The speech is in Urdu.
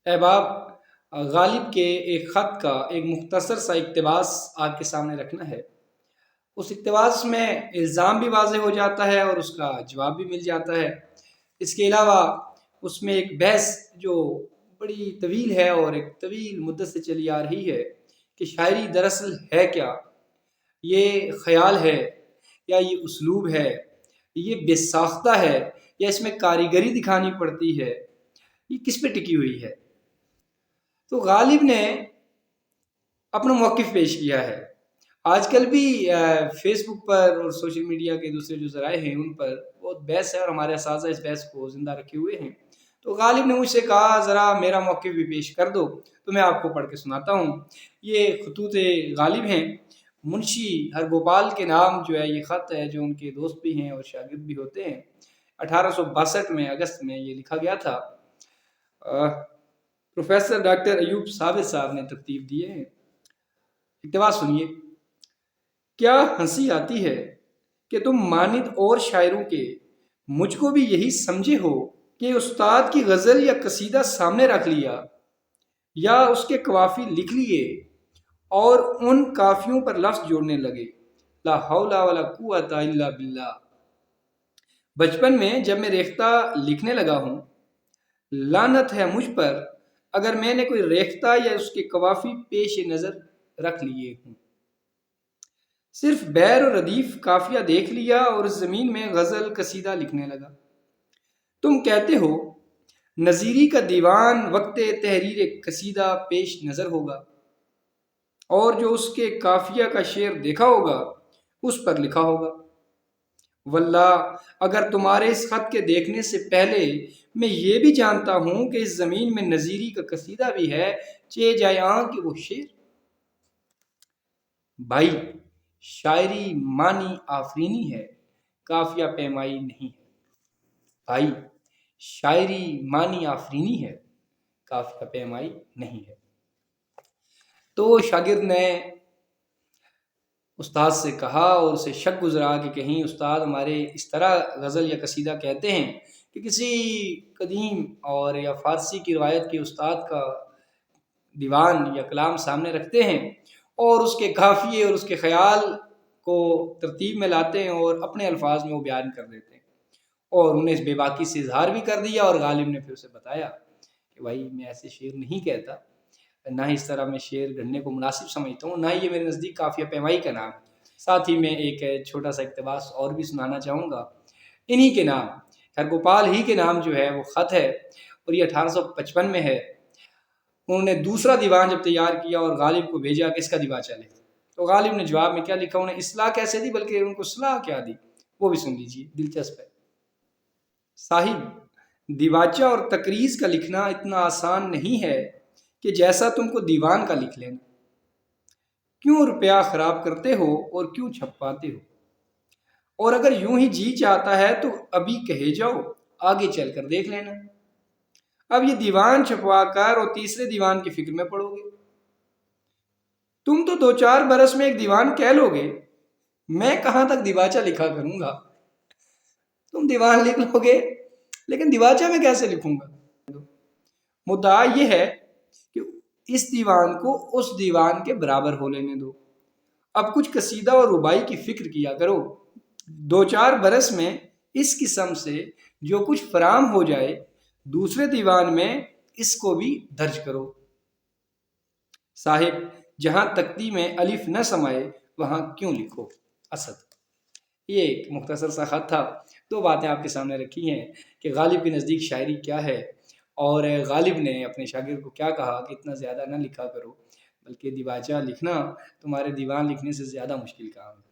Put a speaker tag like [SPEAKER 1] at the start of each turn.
[SPEAKER 1] احباب، غالب کے ایک خط کا ایک مختصر سا اقتباس آپ کے سامنے رکھنا ہے۔ اس اقتباس میں الزام بھی واضح ہو جاتا ہے اور اس کا جواب بھی مل جاتا ہے۔ اس کے علاوہ اس میں ایک بحث جو بڑی طویل ہے اور ایک طویل مدت سے چلی آ رہی ہے کہ شاعری دراصل ہے کیا، یہ خیال ہے یا یہ اسلوب ہے، یہ بے ساختہ ہے یا اس میں کاریگری دکھانی پڑتی ہے، یہ کس پہ ٹکی ہوئی ہے۔ تو غالب نے اپنا موقف پیش کیا ہے۔ آج کل بھی فیس بک پر اور سوشل میڈیا کے دوسرے جو ذرائع ہیں ان پر بہت بحث ہے اور ہمارے اساتذہ اس بحث کو زندہ رکھے ہوئے ہیں۔ تو غالب نے مجھ سے کہا ذرا میرا موقف بھی پیش کر دو، تو میں آپ کو پڑھ کے سناتا ہوں۔ یہ خطوط غالب ہیں۔ منشی ہرگوپال کے نام جو ہے یہ خط ہے، جو ان کے دوست بھی ہیں اور شاگرد بھی ہوتے ہیں۔ 1862 میں اگست میں یہ لکھا گیا تھا۔ پروفیسر ڈاکٹر ایوب ثابت صاحب نے ترتیب دیے ہیں۔ اقتباس سنیے۔ کیا ہنسی آتی ہے کہ تم مانند اور شاعروں کے مجھ کو بھی یہی سمجھے ہو کہ استاد کی غزل یا قصیدہ سامنے رکھ لیا یا اس کے قوافی لکھ لیے اور ان قافیوں پر لفظ جوڑنے لگے، لا حول ولا قوت الا باللہ۔ بچپن میں جب میں ریختہ لکھنے لگا ہوں، لعنت ہے مجھ پر اگر میں نے کوئی ریختہ یا اس کے قوافی پیش نظر رکھ لیے ہوں۔ صرف بیر و ردیف قافیہ دیکھ لیا اور اس زمین میں غزل قصیدہ لکھنے لگا۔ تم کہتے ہو نظیری کا دیوان وقت تحریر قصیدہ پیش نظر ہوگا اور جو اس کے قافیہ کا شعر دیکھا ہوگا اس پر لکھا ہوگا۔ واللہ اگر تمہارے اس خط کے دیکھنے سے پہلے میں یہ بھی جانتا ہوں کہ اس زمین میں نظیری کا قصیدہ بھی ہے، چہ جائے کہ وہ شعر۔ بھائی، شاعری معنی آفرینی ہے، قافیہ پیمائی نہیں ہے۔ بھائی، شاعری معنی آفرینی ہے، قافیہ پیمائی نہیں ہے۔ تو شاگرد نے استاد سے کہا اور اسے شک گزرا کہ کہیں استاد ہمارے اس طرح غزل یا قصیدہ کہتے ہیں کہ کسی قدیم اور یا فارسی کی روایت کے استاد کا دیوان یا کلام سامنے رکھتے ہیں اور اس کے قافیے اور اس کے خیال کو ترتیب میں لاتے ہیں اور اپنے الفاظ میں وہ بیان کر دیتے ہیں، اور انہیں اس بے باکی سے اظہار بھی کر دیا۔ اور غالب نے پھر اسے بتایا کہ بھائی میں ایسے شعر نہیں کہتا، نہ ہی اس طرح میں شعر گھڑنے کو مناسب سمجھتا ہوں، نہ ہی یہ میرے نزدیک قافیہ پیمائی کا نام۔ ساتھ ہی میں ایک چھوٹا سا اقتباس اور بھی سنانا چاہوں گا۔ انہی کے نام، ہرگوپال ہی کے نام جو ہے وہ خط ہے اور یہ 1855 میں ہے۔ انہوں نے دوسرا دیوان جب تیار کیا اور غالب کو بھیجا کہ اس کا دیباچہ لکھ، تو غالب نے جواب میں کیا لکھا، انہیں اصلاح کیسے دی بلکہ ان کو صلاح کیا دی، وہ بھی سن لیجیے، دلچسپ ہے۔ صاحب، دیباچہ اور تقریض کا لکھنا اتنا آسان نہیں ہے کہ جیسا تم کو دیوان کا لکھ لینا۔ کیوں روپیہ خراب کرتے ہو اور کیوں چھپواتے ہو؟ اور اگر یوں ہی جی چاہتا ہے تو ابھی کہے جاؤ، آگے چل کر دیکھ لینا۔ اب یہ دیوان چھپوا کر اور تیسرے دیوان کی فکر میں پڑو گے۔ تم تو 2-4 برس میں ایک دیوان کہہ لو گے، میں کہاں تک دیباچہ لکھا کروں گا۔ تم دیوان لکھ لو گے لیکن دیباچہ میں کیسے لکھوں گا؟ مدعا یہ ہے کہ اس دیوان کو اس دیوان کے برابر ہو لینے دو۔ اب کچھ قصیدہ اور ربائی کی فکر کیا کرو، 2-4 برس میں اس قسم سے جو کچھ فراہم ہو جائے دوسرے دیوان میں اس کو بھی درج کرو۔ صاحب، جہاں تختی میں الف نہ سمائے وہاں کیوں لکھو اسد۔ یہ ایک مختصر سا خط تھا۔ 2 باتیں آپ کے سامنے رکھی ہیں کہ غالب کے نزدیک شاعری کیا ہے اور غالب نے اپنے شاگرد کو کیا کہا کہ اتنا زیادہ نہ لکھا کرو، بلکہ دیباچہ لکھنا تمہارے دیوان لکھنے سے زیادہ مشکل کام ہے۔